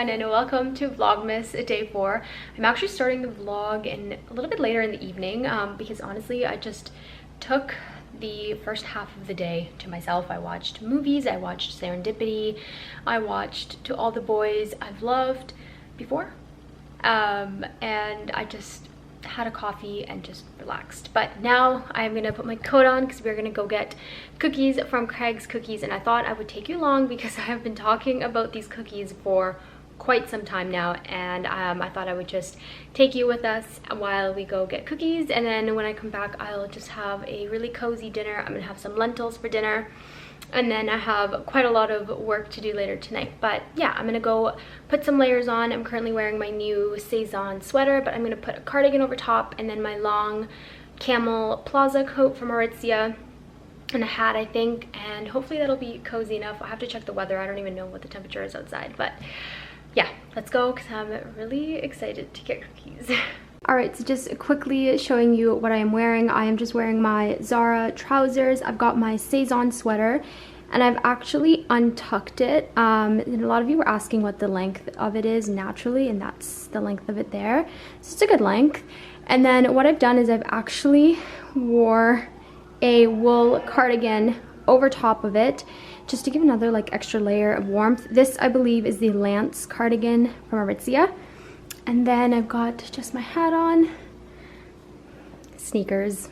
everyone, and welcome to Vlogmas day 4. I'm actually starting the vlog in a little bit later in the evening because honestly I just took the first half of the day to myself. I watched movies, I watched Serendipity, I watched To All the Boys I've Loved before, and I just had a coffee and just relaxed. But now I'm gonna put my coat on because we're gonna go get cookies from Craig's Cookies, and I thought I would take you along because I have been talking about these cookies for quite some time now, and I thought I would just take you with us while we go get cookies, and then when I come back I'll just have a really cozy dinner. I'm gonna have some lentils for dinner, and then I have quite a lot of work to do later tonight. But yeah, I'm gonna go put some layers on. I'm currently wearing my new Saison sweater, but I'm gonna put a cardigan over top, and then my long camel plaza coat from Aritzia, and a hat I think, and hopefully that'll be cozy enough. I'll have to check the weather. I don't even know what the temperature is outside, but yeah, let's go because I'm really excited to get cookies. Alright, so just quickly showing you what I am wearing. I am just wearing my Zara trousers. I've got my Saison sweater, and I've actually untucked it. And a lot of you were asking what the length of it is naturally, and that's the length of it there. So it's a good length. And then what I've done is I've actually wore a wool cardigan over top of it, just to give another like extra layer of warmth. This I believe is the Lance cardigan from Aritzia. And then I've got just my hat on, sneakers,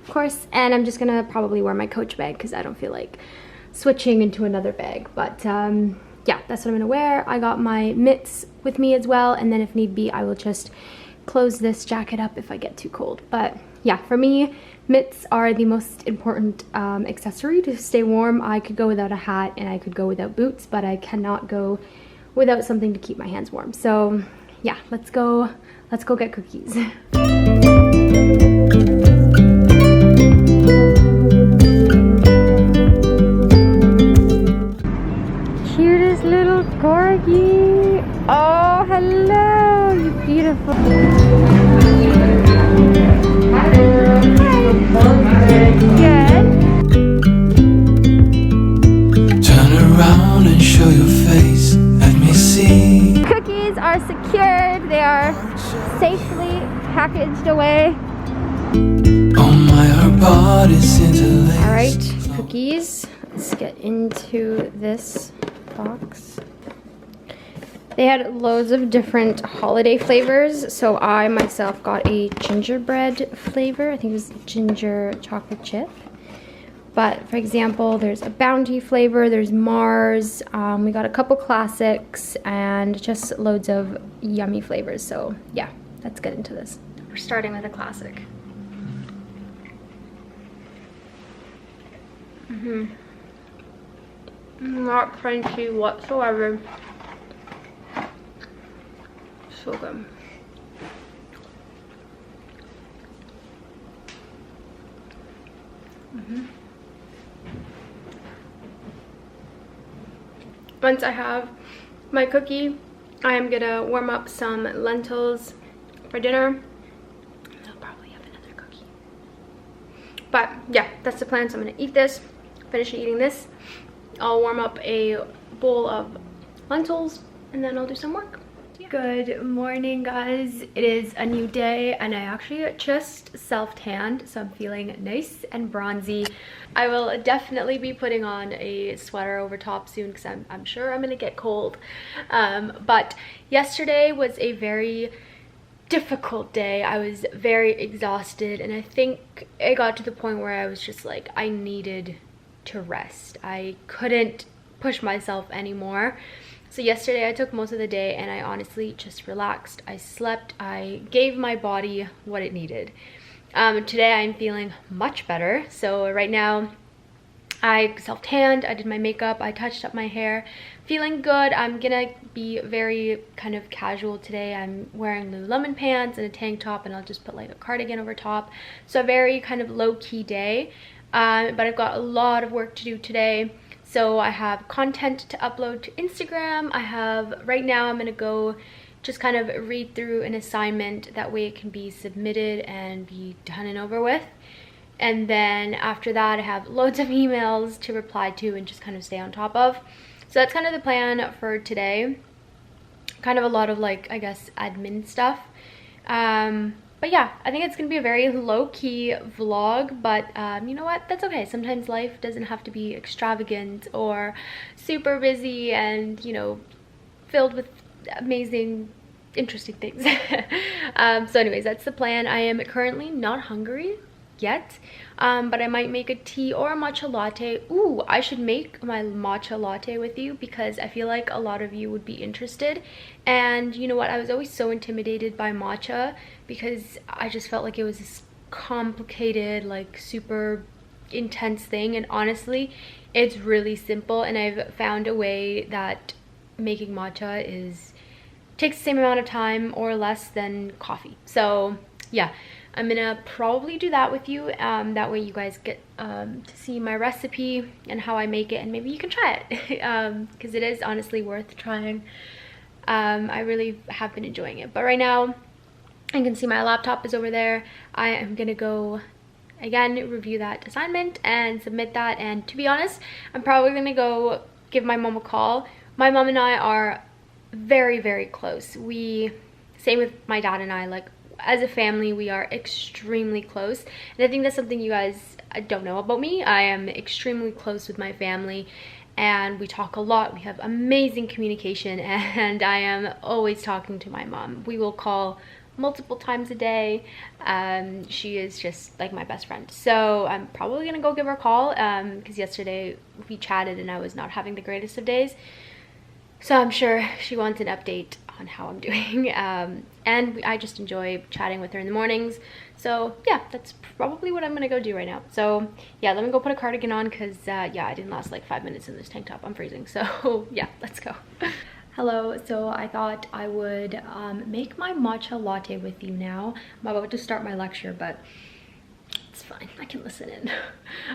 of course, and I'm just gonna probably wear my Coach bag because I don't feel like switching into another bag. But yeah, that's what I'm gonna wear. I got my mitts with me as well, and then if need be, I will just close this jacket up if I get too cold. But yeah, for me, mitts are the most important accessory to stay warm. I could go without a hat and I could go without boots, but I cannot go without something to keep my hands warm. So yeah, let's go get cookies. Cutest little corgi. Oh, hello, you beautiful. Good. Turn around and show your face. Let me see. Cookies are secured. They are safely packaged away. Oh my, our bodies interlace. All right, cookies. Let's get into this box. They had loads of different holiday flavors, so I myself got a gingerbread flavor. I think it was ginger chocolate chip. But for example, there's a Bounty flavor, there's Mars, we got a couple classics, and just loads of yummy flavors. So yeah, let's get into this. We're starting with a classic. Not crunchy whatsoever. So good. Once I have my cookie, I am gonna warm up some lentils for dinner. I'll probably have another cookie. But yeah, that's the plan. So I'm gonna eat this, finish eating this. I'll warm up a bowl of lentils, and then I'll do some work. Good morning, guys. It is a new day, and I actually just self-tanned, so I'm feeling nice and bronzy. I will definitely be putting on a sweater over top soon because I'm sure I'm gonna get cold. But yesterday was a very difficult day. I was very exhausted, and I think it got to the point where I was just like, I needed to rest. I couldn't push myself anymore. So yesterday I took most of the day and I honestly just relaxed. I slept. I gave my body what it needed. Today I'm feeling much better. So right now I self-tanned, I did my makeup, I touched up my hair. Feeling good. I'm gonna be very kind of casual today. I'm wearing Lululemon pants and a tank top, and I'll just put like a cardigan over top. So a very kind of low-key day. But I've got a lot of work to do today. So I have content to upload to Instagram. Right now I'm gonna go just kind of read through an assignment. That way it can be submitted and be done and over with. And then after that I have loads of emails to reply to and just kind of stay on top of. So that's kind of the plan for today. kind of a lot of like, I guess, admin stuff. But yeah, I think it's gonna be a very low-key vlog, but you know what, that's okay. Sometimes life doesn't have to be extravagant or super busy and, you know, filled with amazing, interesting things. So anyways, that's the plan. I am currently not hungry yet, but I might make a tea or a matcha latte. Ooh, I should make my matcha latte with you because I feel like a lot of you would be interested. And you know what, I was always so intimidated by matcha because I just felt like it was this complicated, like super intense thing, and honestly it's really simple, and I've found a way that making matcha takes the same amount of time or less than coffee. So yeah, I'm gonna probably do that with you. That way you guys get to see my recipe and how I make it, and maybe you can try it because it is honestly worth trying. I really have been enjoying it. But right now, you can see my laptop is over there. I am gonna go again review that assignment and submit that. And to be honest, I'm probably gonna go give my mom a call. My mom and I are very, very close. Same with my dad and I, like as a family, we are extremely close. And I think that's something you guys don't know about me. I am extremely close with my family and we talk a lot. We have amazing communication, and I am always talking to my mom. We will call multiple times a day. She is just like my best friend. So I'm probably gonna go give her a call because yesterday we chatted and I was not having the greatest of days. So I'm sure she wants an update on how I'm doing. And I just enjoy chatting with her in the mornings. So yeah, that's probably what I'm gonna go do right now. So yeah, let me go put a cardigan on because yeah, I didn't last like 5 minutes in this tank top. I'm freezing. So yeah, let's go. Hello, so I thought I would make my matcha latte with you now. I'm about to start my lecture, but it's fine, I can listen in.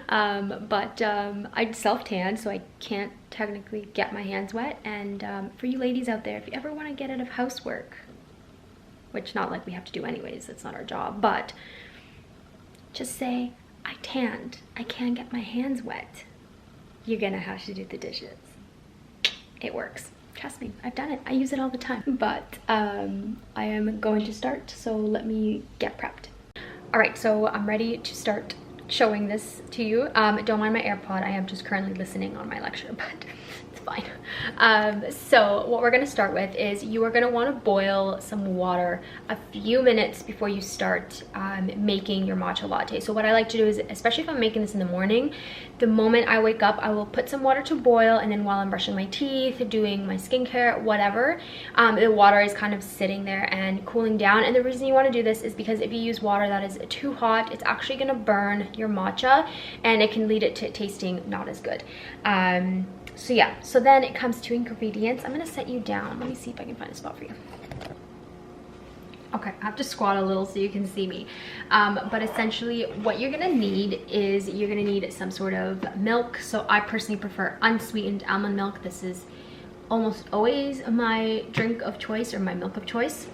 I self-tan, so I can't technically get my hands wet. And for you ladies out there, if you ever want to get out of housework, which not like we have to do anyways, that's not our job, but just say, I tanned, I can't get my hands wet, you're gonna have to do the dishes. It works. Trust me, I've done it. I use it all the time. But I am going to start, so let me get prepped. All right, so I'm ready to start showing this to you. Don't mind my AirPod. I am just currently listening on my lecture, but it's fine. So what we're gonna start with is you are gonna wanna boil some water a few minutes before you start making your matcha latte. So what I like to do is, especially if I'm making this in the morning, the moment I wake up, I will put some water to boil, and then while I'm brushing my teeth, doing my skincare, whatever, the water is kind of sitting there and cooling down. And the reason you want to do this is because if you use water that is too hot, it's actually going to burn your matcha and it can lead it to tasting not as good. So yeah, so then it comes to ingredients. I'm going to set you down. Let me see if I can find a spot for you. Okay, I have to squat a little so you can see me. But essentially what you're gonna need is you're gonna need some sort of milk. So I personally prefer unsweetened almond milk. This is almost always my drink of choice or my milk of choice.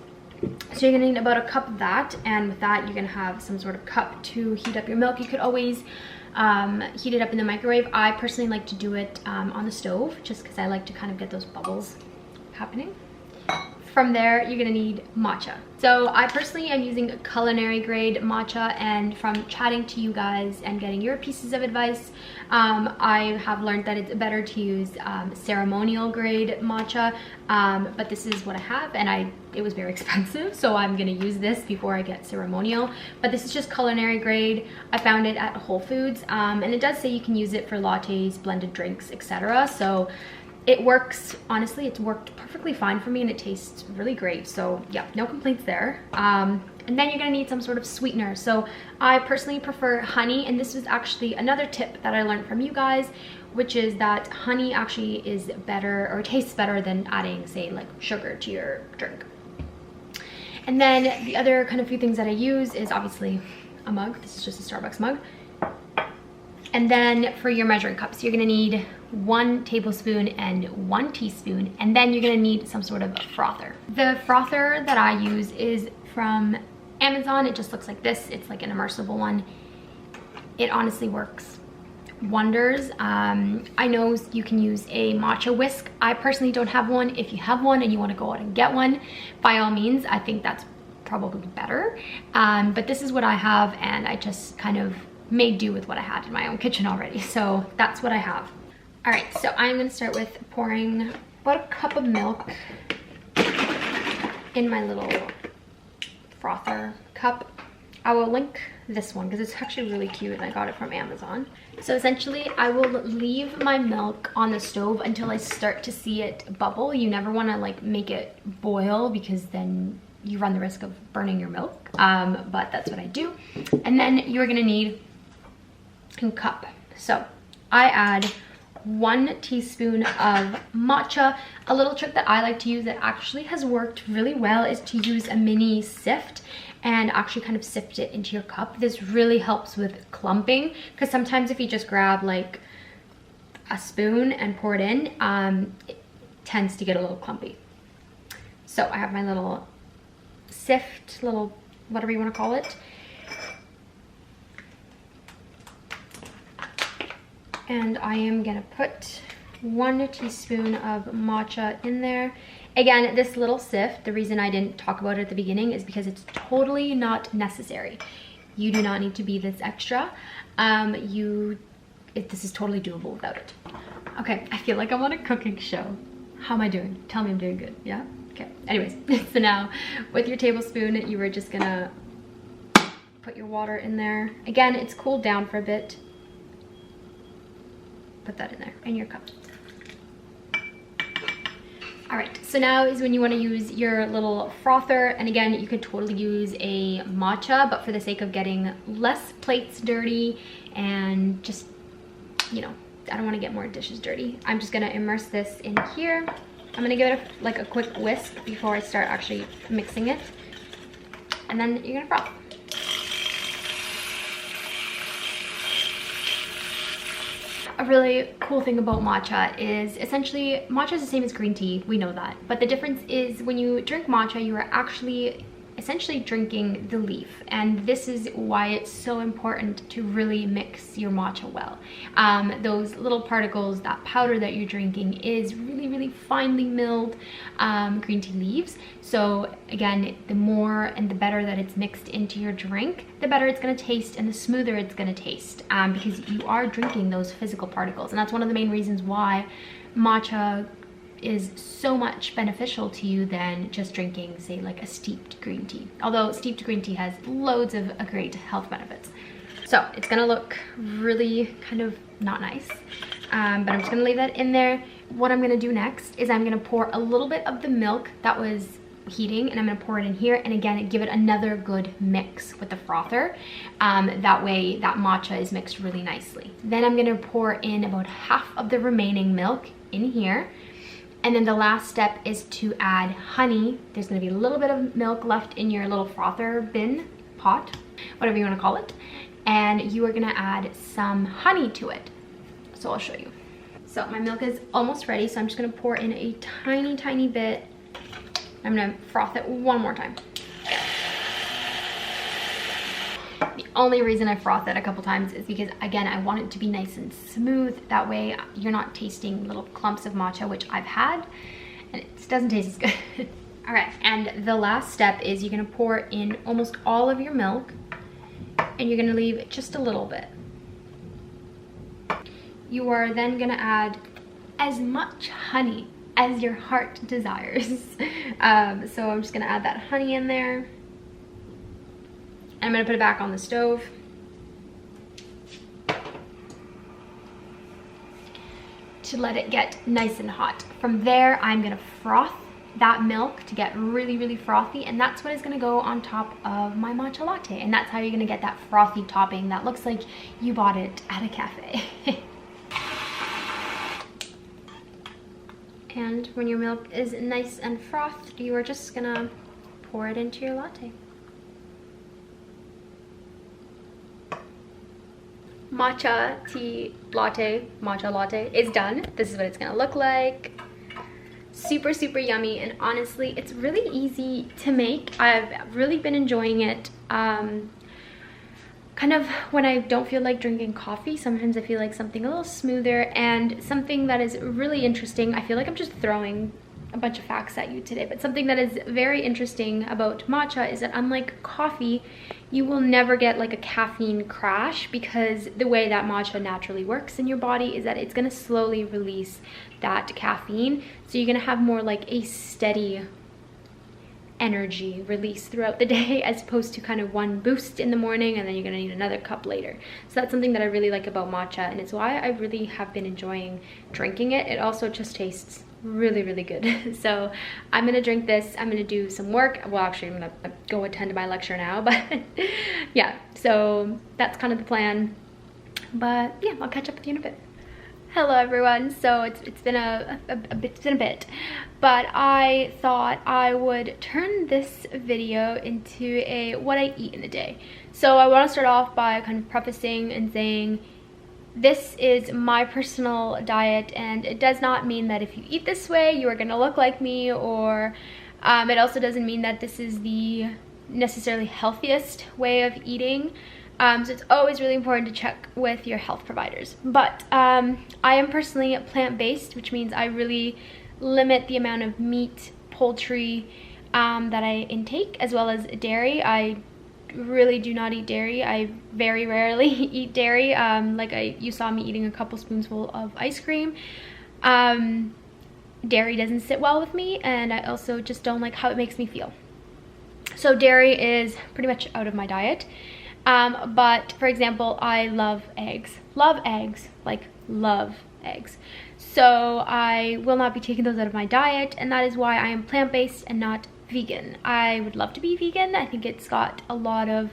So you're gonna need about a cup of that, and with that you're gonna have some sort of cup to heat up your milk. You could always heat it up in the microwave. I personally like to do it on the stove just because I like to kind of get those bubbles happening. From there, you're gonna need matcha. So I personally am using culinary grade matcha, and from chatting to you guys and getting your pieces of advice, I have learned that it's better to use ceremonial grade matcha, but this is what I have, and it was very expensive, so I'm gonna use this before I get ceremonial. But this is just culinary grade. I found it at Whole Foods, and it does say you can use it for lattes, blended drinks, etc. So it works, honestly, it's worked perfectly fine for me and it tastes really great. So yeah, no complaints there. And then you're gonna need some sort of sweetener. So I personally prefer honey, and this was actually another tip that I learned from you guys, which is that honey actually is better or tastes better than adding, say, like sugar to your drink. And then the other kind of few things that I use is obviously a mug. This is just a Starbucks mug. And then for your measuring cups, you're gonna need 1 tablespoon and 1 teaspoon, and then you're gonna need some sort of frother. The frother that I use is from Amazon. It just looks like this. It's like an immersible one. It honestly works wonders. I know you can use a matcha whisk. I personally don't have one. If you have one and you want to go out and get one, by all means, I think that's probably better. But this is what I have, and I just kind of made do with what I had in my own kitchen already. So that's what I have. All right, so I'm gonna start with pouring about a cup of milk in my little frother cup. I will link this one because it's actually really cute and I got it from Amazon. So essentially I will leave my milk on the stove until I start to see it bubble. You never want to like make it boil because then you run the risk of burning your milk, but that's what I do. And then you're gonna need a cup. So I add 1 teaspoon of matcha. A little trick that I like to use that actually has worked really well is to use a mini sift and actually kind of sift it into your cup. This really helps with clumping, because sometimes if you just grab like a spoon and pour it in, it tends to get a little clumpy. So I have my little sift, little whatever you want to call it. And I am gonna put 1 teaspoon of matcha in there. Again, this little sift, the reason I didn't talk about it at the beginning is because it's totally not necessary. You do not need to be this extra. This is totally doable without it. Okay, I feel like I'm on a cooking show. How am I doing? Tell me I'm doing good, yeah? Okay, anyways, so now with your tablespoon, you are just gonna put your water in there. Again, it's cooled down for a bit. Put that in there, in your cup. All right, so now is when you want to use your little frother. And again, you could totally use a matcha, but for the sake of getting less plates dirty and just, you know, I don't want to get more dishes dirty, I'm just gonna immerse this in here. I'm gonna give it like a quick whisk before I start actually mixing it. And then you're gonna froth. A really cool thing about matcha is essentially matcha is the same as green tea, we know that, but the difference is when you drink matcha, you are actually essentially drinking the leaf, and this is why it's so important to really mix your matcha well. Those little particles, that powder that you're drinking is really finely milled green tea leaves. So again, the more and the better that it's mixed into your drink, the better it's going to taste and the smoother it's going to taste, because you are drinking those physical particles. And that's one of the main reasons why matcha is so much beneficial to you than just drinking, say, like a steeped green tea. Although steeped green tea has loads of great health benefits. So it's gonna look really kind of not nice, but I'm just gonna leave that in there. What I'm gonna do next is I'm gonna pour a little bit of the milk that was heating, and I'm gonna pour it in here, and again, give it another good mix with the frother. That way that matcha is mixed really nicely. Then I'm gonna pour in about half of the remaining milk in here. And then the last step is to add honey. There's gonna be a little bit of milk left in your little frother bin, pot, whatever you wanna call it. And you are gonna add some honey to it. So I'll show you. So my milk is almost ready, so I'm just gonna pour in a tiny bit. I'm gonna froth it one more time. The only reason I froth it a couple times is because, again, I want it to be nice and smooth. That way you're not tasting little clumps of matcha, which I've had, and it doesn't taste as good. All right, and the last step is you're gonna pour in almost all of your milk, and you're gonna leave just a little bit. You are then gonna add as much honey as your heart desires. So I'm just gonna add that honey in there. I'm gonna put it back on the stove. To let it get nice and hot. From there, I'm gonna froth that milk to get really frothy, and that's what is gonna go on top of my matcha latte. And that's how you're gonna get that frothy topping that looks like you bought it at a cafe. And when your milk is nice and frothed, you are just gonna pour it into your latte. Matcha tea latte, matcha latte is done. This is what it's gonna look like. Super yummy, and honestly, it's really easy to make. I've really been enjoying it. kind of when I don't feel like drinking coffee, sometimes I feel like something a little smoother. And something that is really interesting, I feel like I'm just throwing a bunch of facts at you today, but something that is very interesting about matcha is that unlike coffee, you will never get like a caffeine crash, because the way that matcha naturally works in your body is that it's going to slowly release that caffeine, so you're going to have more like a steady energy release throughout the day, as opposed to kind of one boost in the morning and then you're going to need another cup later. So that's something that I really like about matcha, and it's why I really have been enjoying drinking it. It also just tastes really good. So I'm gonna drink this, I'm gonna do some work. Well, actually I'm gonna go attend my lecture now, but yeah, so that's kind of the plan. But yeah, I'll catch up with you in a bit. Hello everyone. So it's been a bit, but I thought I would turn this video into a what I eat in a day. So I want to start off by kind of prefacing and saying this is my personal diet, and it does not mean that if you eat this way you are going to look like me, or it also doesn't mean that this is the necessarily healthiest way of eating. So it's always really important to check with your health providers. But I am personally plant-based, which means I really limit the amount of meat, poultry that I intake, as well as dairy. I really do not eat dairy. I very rarely eat dairy. You saw me eating a couple spoonfuls of ice cream. Dairy doesn't sit well with me, and I also just don't like how it makes me feel. So dairy is pretty much out of my diet. But for example, I love eggs. Love eggs. So I will not be taking those out of my diet, and that is why I am plant-based and not vegan. I would love to be vegan. I think it's got a lot of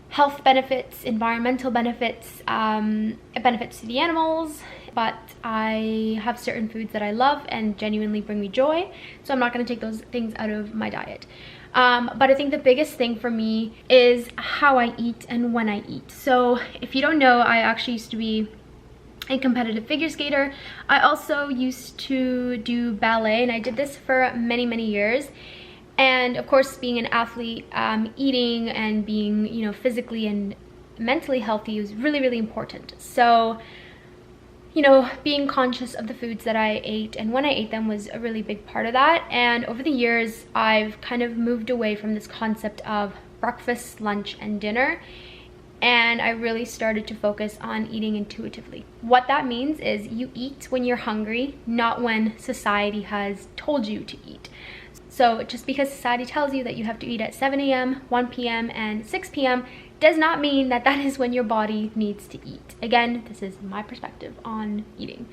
health benefits, environmental benefits, benefits to the animals, but I have certain foods that I love and genuinely bring me joy, so I'm not going to take those things out of my diet. But I think the biggest thing for me is how I eat and when I eat. So if you don't know, I actually used to be a competitive figure skater. I also used to do ballet, and I did this for many years. And of course, being an athlete, eating and being, you know, physically and mentally healthy was really important. So, you know, being conscious of the foods that I ate and when I ate them was a really big part of that. And over the years, I've kind of moved away from this concept of breakfast, lunch, and dinner. And I really started to focus on eating intuitively. What that means is you eat when you're hungry, not when society has told you to eat. So just because society tells you that you have to eat at 7 a.m., 1 p.m., and 6 p.m. does not mean that that is when your body needs to eat. Again, this is my perspective on eating.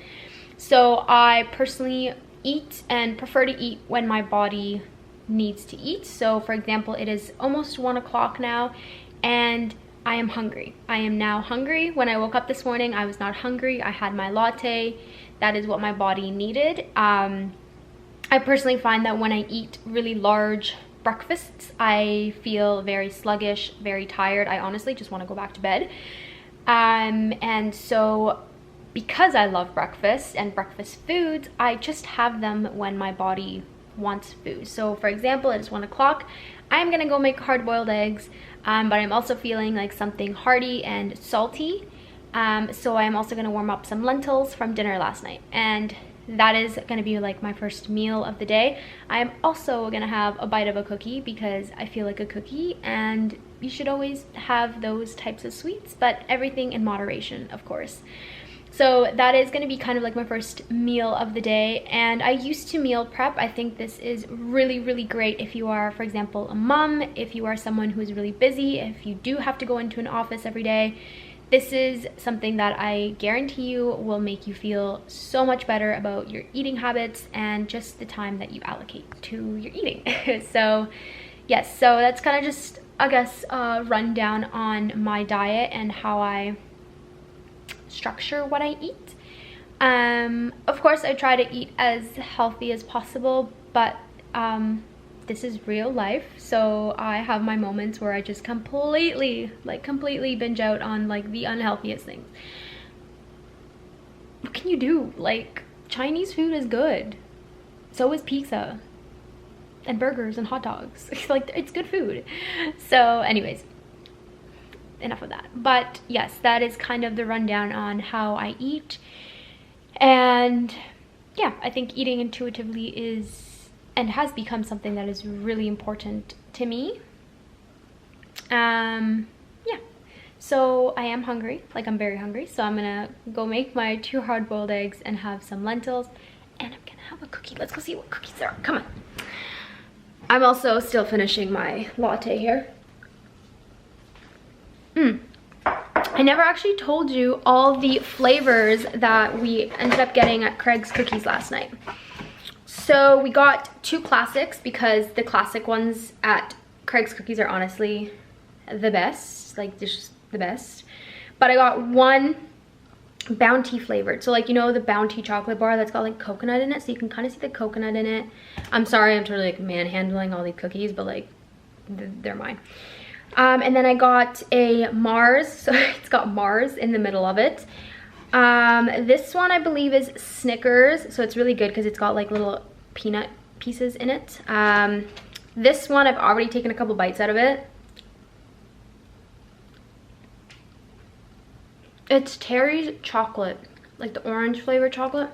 So I personally eat and prefer to eat when my body needs to eat. So for example, it is almost 1 o'clock now, and I am hungry. I am now hungry. When I woke up this morning, I was not hungry. I had my latte. That is what my body needed. I personally find that when I eat really large breakfasts, I feel very sluggish, very tired. I honestly just want to go back to bed. And so because I love breakfast and breakfast foods, I just have them when my body wants food. So for example, it's 1 o'clock. I'm gonna go make hard-boiled eggs, but I'm also feeling like something hearty and salty. So I'm also gonna warm up some lentils from dinner last night, and that is gonna be like my first meal of the day. I'm also gonna have a bite of a cookie because I feel like a cookie, and you should always have those types of sweets, but everything in moderation, of course. So that is going to be kind of like my first meal of the day. And I used to meal prep. I think this is really great if you are, for example, a mom, if you are someone who is really busy, if you do have to go into an office every day. This is something that I guarantee you will make you feel so much better about your eating habits and just the time that you allocate to your eating. So yes, so that's kind of just, I guess, a rundown on my diet and how I structure what I eat. Of course, I try to eat as healthy as possible, but this is real life, so I have my moments where I just completely binge out on like the unhealthiest things. What can you do? Like, Chinese food is good, so is pizza and burgers and hot dogs. Like, it's good food. So anyways, enough of that. But yes, that is kind of the rundown on how I eat. And yeah, I think eating intuitively is and has become something that is really important to me. Yeah, so I am hungry, like I'm very hungry, so I'm gonna go make my 2 hard-boiled eggs and have some lentils, and I'm gonna have a cookie. Let's go see what cookies there are. Come on. I'm also still finishing my latte here. I never actually told you all the flavors that we ended up getting at Craig's Cookies last night. So we got 2 classics because the classic ones at Craig's Cookies are honestly the best, like just the best. But I got 1 Bounty flavored, so like, you know, the Bounty chocolate bar that's got like coconut in it, so you can kind of see the coconut in it. I'm sorry, I'm totally like manhandling all these cookies, but like they're mine. And then I got a Mars, so it's got Mars in the middle of it. This one I believe is Snickers, so it's really good because it's got like little peanut pieces in it. This one I've already taken a couple bites out of it. It's Terry's chocolate, like the orange flavored chocolate.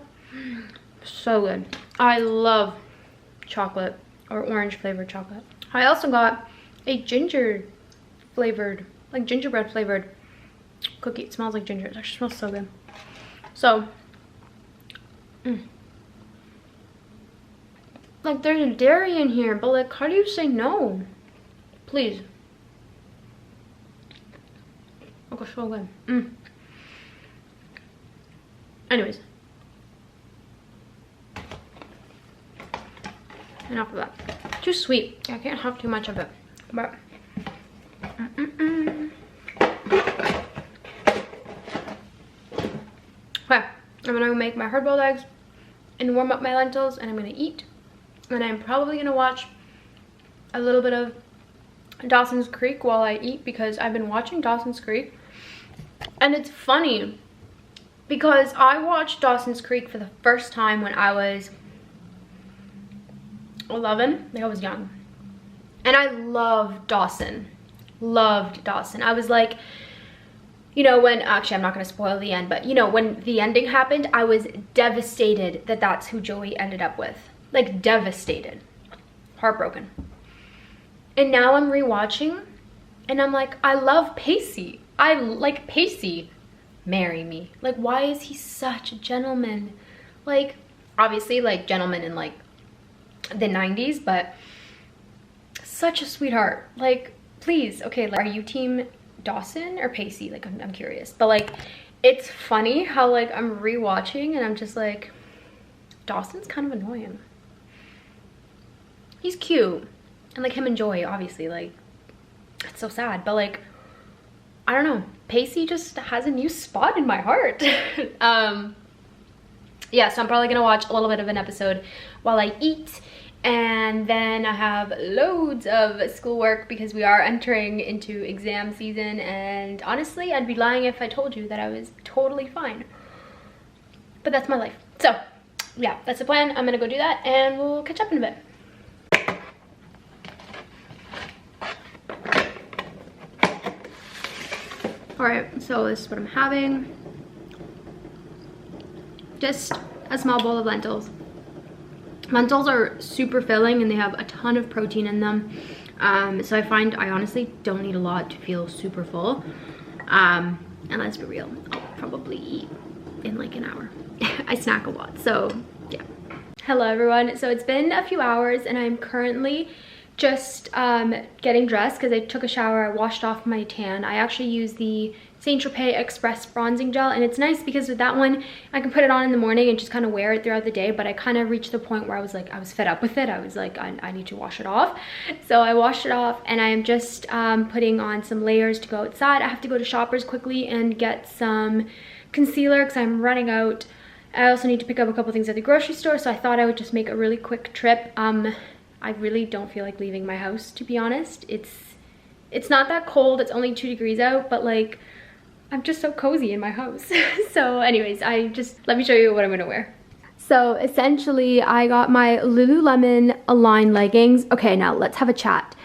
So good. I love chocolate or orange flavored chocolate. I also got a ginger flavored, like gingerbread flavored cookie. It smells like ginger. It actually smells so good. So, like there's dairy in here, but like how do you say no? Please. Okay, so good. Anyways, enough of that. Too sweet. I can't have too much of it. But okay, I'm gonna make my hard-boiled eggs and warm up my lentils, and I'm gonna eat. And I'm probably gonna watch a little bit of Dawson's Creek while I eat, because I've been watching Dawson's Creek, and it's funny because I watched Dawson's Creek for the first time when I was 11, like I was young. And I loved Dawson. Loved Dawson. I was like, you know, when, actually I'm not going to spoil the end, but you know, when the ending happened, I was devastated that that's who Joey ended up with. Like devastated. Heartbroken. And now I'm rewatching and I'm like, I love Pacey. I like Pacey. Marry me. Like, why is he such a gentleman? Like, obviously like gentleman in like the 90s, but such a sweetheart. Like, please, okay, like, are you team Dawson or Pacey? Like, I'm curious. But like, it's funny how like I'm rewatching and I'm just like, Dawson's kind of annoying. He's cute, and like him and Joey, obviously, like, it's so sad, but like, I don't know, Pacey just has a new spot in my heart. Yeah, so I'm probably gonna watch a little bit of an episode while I eat, and then I have loads of schoolwork because we are entering into exam season, and honestly, I'd be lying if I told you that I was totally fine. But that's my life. So yeah, that's the plan. I'm gonna go do that and we'll catch up in a bit. Alright, so this is what I'm having. Just a small bowl of lentils. Lentils are super filling and they have a ton of protein in them. So I find I honestly don't need a lot to feel super full. And let's be real, I'll probably eat in like an hour. I snack a lot, so yeah. Hello everyone. So it's been a few hours and I'm currently just getting dressed because I took a shower. I washed off my tan. I actually use the Saint Tropez Express bronzing gel, and it's nice because with that one I can put it on in the morning and just kind of wear it throughout the day, but I kind of reached the point where I was like, I was fed up with it. I was like, I need to wash it off. So I washed it off and I am just putting on some layers to go outside. I have to go to Shoppers quickly and get some concealer because I'm running out. I also need to pick up a couple things at the grocery store, so I thought I would just make a really quick trip. I really don't feel like leaving my house, to be honest. It's not that cold. It's only 2 degrees out, but like, I'm just so cozy in my house. So anyways, let me show you what I'm gonna wear. So essentially, I got my Lululemon Align leggings. Okay, now let's have a chat.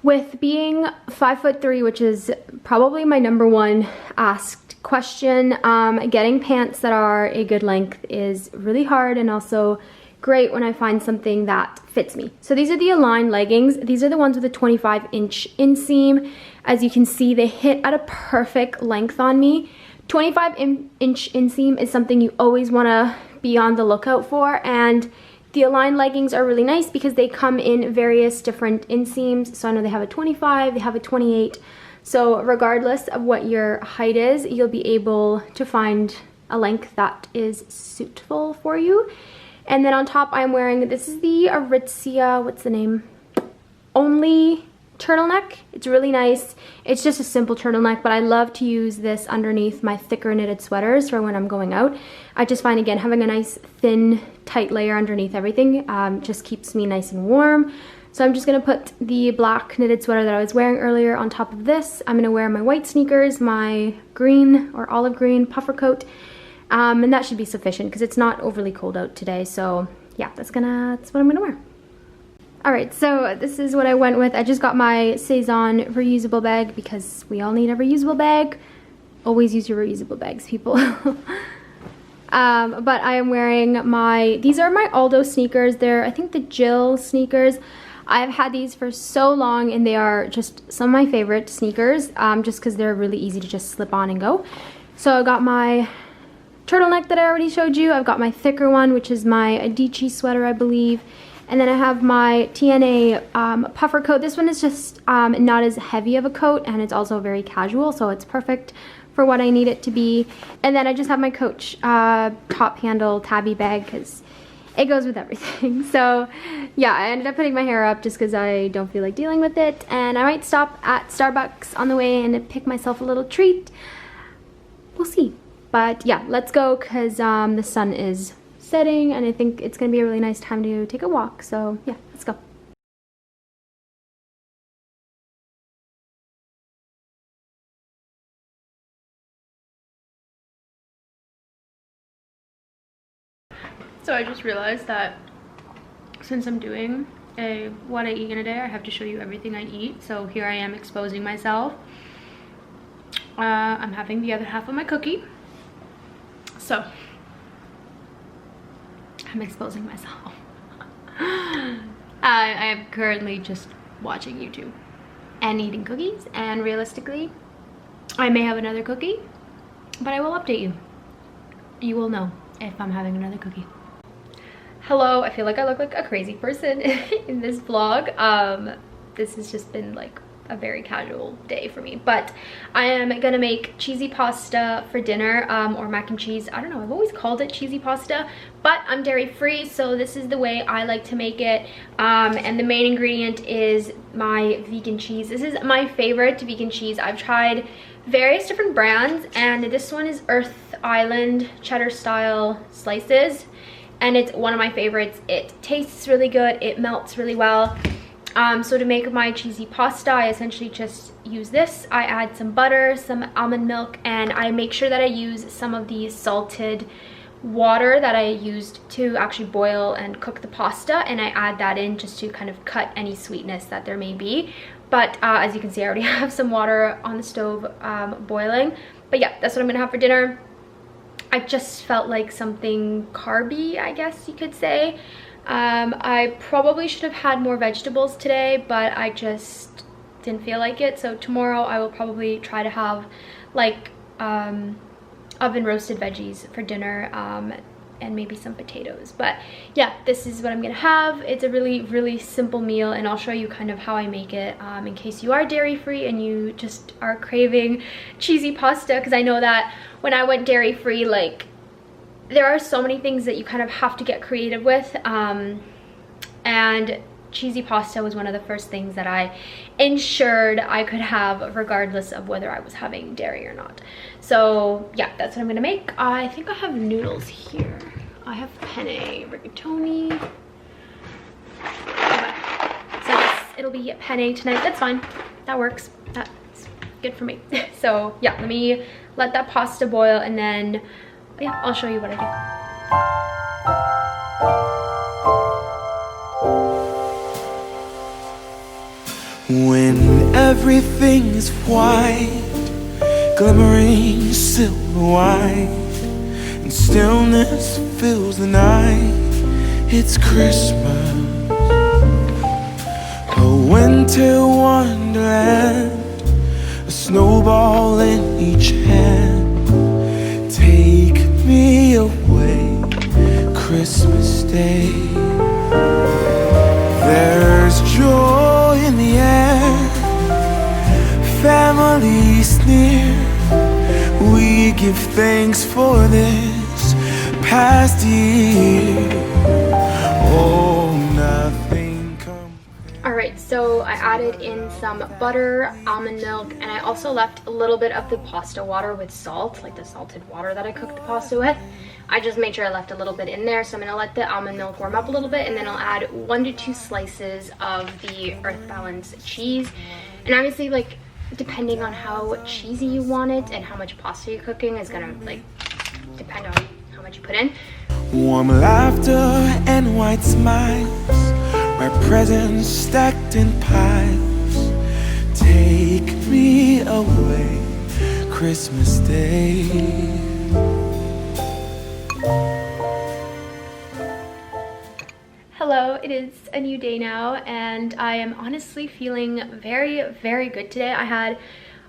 With being 5'3", which is probably my #1 asked question, getting pants that are a good length is really hard, and also great when I find something that fits me. So these are the Align leggings. These are the ones with a 25-inch inseam. As you can see, they hit at a perfect length on me. 25-inch inseam is something you always want to be on the lookout for, and the Align leggings are really nice because they come in various different inseams. So I know they have a 25, they have a 28. So regardless of what your height is, you'll be able to find a length that is suitable for you. And then on top I'm wearing, this is the Aritzia, what's the name? Only turtleneck. It's really nice. It's just a simple turtleneck, but I love to use this underneath my thicker knitted sweaters for when I'm going out. I just find, again, having a nice thin tight layer underneath everything just keeps me nice and warm. So I'm just gonna put the black knitted sweater that I was wearing earlier on top of this. I'm gonna wear my white sneakers, my green or olive green puffer coat, and that should be sufficient because it's not overly cold out today. So yeah, that's what I'm gonna wear. Alright, so this is what I went with. I just got my Saison reusable bag because we all need a reusable bag. Always use your reusable bags, people. But I am wearing these are my Aldo sneakers. They're, I think, the Jill sneakers. I've had these for so long and they are just some of my favorite sneakers, just because they're really easy to just slip on and go. So I got my turtleneck that I already showed you. I've got my thicker one, which is my Adichie sweater, I believe. And then I have my TNA puffer coat. This one is just not as heavy of a coat, and it's also very casual, so it's perfect for what I need it to be. And then I just have my Coach top handle tabby bag because it goes with everything. So yeah, I ended up putting my hair up just because I don't feel like dealing with it. And I might stop at Starbucks on the way and pick myself a little treat. We'll see. But yeah, let's go because the sun is setting and I think it's gonna be a really nice time to take a walk. So yeah, let's go. So I just realized that since I'm doing a what I eat in a day, I have to show you everything I eat. So here I am exposing myself. I'm having the other half of my cookie. So I'm exposing myself. I am currently just watching YouTube and eating cookies, and realistically I may have another cookie, but I will update you. You will know if I'm having another cookie. Hello, I feel like I look like a crazy person in this vlog. This has just been like a very casual day for me, but I am gonna make cheesy pasta for dinner, or mac and cheese. I don't know, I've always called it cheesy pasta, but I'm dairy free, so this is the way I like to make it. And the main ingredient is my vegan cheese. This is my favorite vegan cheese. I've tried various different brands, and this one is Earth Island cheddar style slices, and it's one of my favorites. It tastes really good, it melts really well. So to make my cheesy pasta, I essentially just use this. I add some butter, some almond milk, and I make sure that I use some of the salted water that I used to actually boil and cook the pasta, and I add that in just to kind of cut any sweetness that there may be. But as you can see, I already have some water on the stove boiling. But yeah, that's what I'm gonna have for dinner. I just felt like something carby, I guess you could say. I probably should have had more vegetables today, but I just didn't feel like it. So tomorrow I will probably try to have like oven roasted veggies for dinner, and maybe some potatoes. But yeah, this is what I'm gonna have. It's a really simple meal, and I'll show you kind of how I make it, in case you are dairy free and you just are craving cheesy pasta, because I know that when I went dairy free, like, there are so many things that you kind of have to get creative with, and cheesy pasta was one of the first things that I ensured I could have regardless of whether I was having dairy or not. So yeah, that's what I'm gonna make. I think I have noodles here. I have penne rigatoni. Okay. So yes, it'll be penne tonight. That's fine, that works, that's good for me. So yeah, let me let that pasta boil, and then yeah, I'll show you what I do. When Everything's white, glimmering silver white, and stillness fills the night. It's Christmas, a winter wonderland, a snowball in each hand. Take me away, Christmas Day. There's joy in the air, families near. We give thanks for this past year. Oh, nothing compares. Alright, so I added in some butter, almond milk, and I also left a little bit of the pasta water with salt, like the salted water that I cooked the pasta with. I just made sure I left a little bit in there, so I'm going to let the almond milk warm up a little bit, and then I'll add 1 to 2 slices of the Earth Balance cheese. And obviously, like, depending on how cheesy you want it and how much pasta you're cooking is gonna, like, depend on how much you put in. Warm laughter and white smiles, my presents stacked in piles. Take me away, Christmas Day. Hello, it is a new day now, and I am honestly feeling very, very good today. I had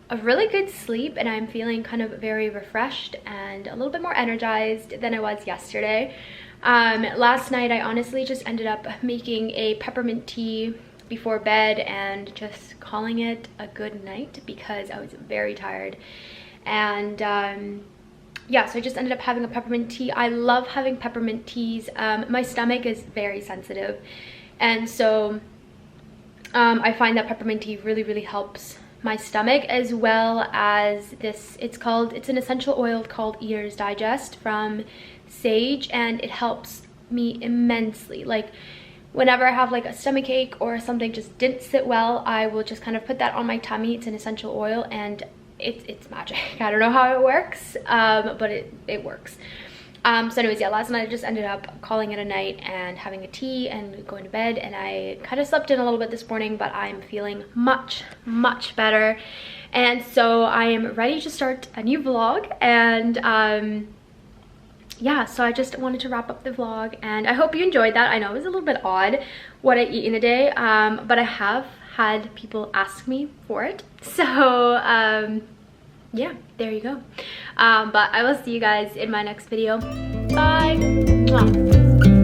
a really good sleep, and I'm feeling kind of very refreshed and a little bit more energized than I was yesterday. Last night, I honestly just ended up making a peppermint tea before bed and just calling it a good night because I was very tired. And yeah, so I just ended up having a peppermint tea. I love having peppermint teas. My stomach is very sensitive, and so I find that peppermint tea really, really helps my stomach, as well as this, it's an essential oil called Eater's Digest from sage, and it helps me immensely. Like, whenever I have like a stomach ache or something just didn't sit well, I will just kind of put that on my tummy. It's an essential oil, and it's magic. I don't know how it works, but it works. So anyways, yeah, last night I just ended up calling it a night and having a tea and going to bed, and I kind of slept in a little bit this morning, but I'm feeling much, much better. And so I am ready to start a new vlog, and yeah, so I just wanted to wrap up the vlog, and I hope you enjoyed that. I know it was a little bit odd what I eat in a day, but I have had people ask me for it, so yeah, there you go. But I will see you guys in my next video. Bye. Mwah.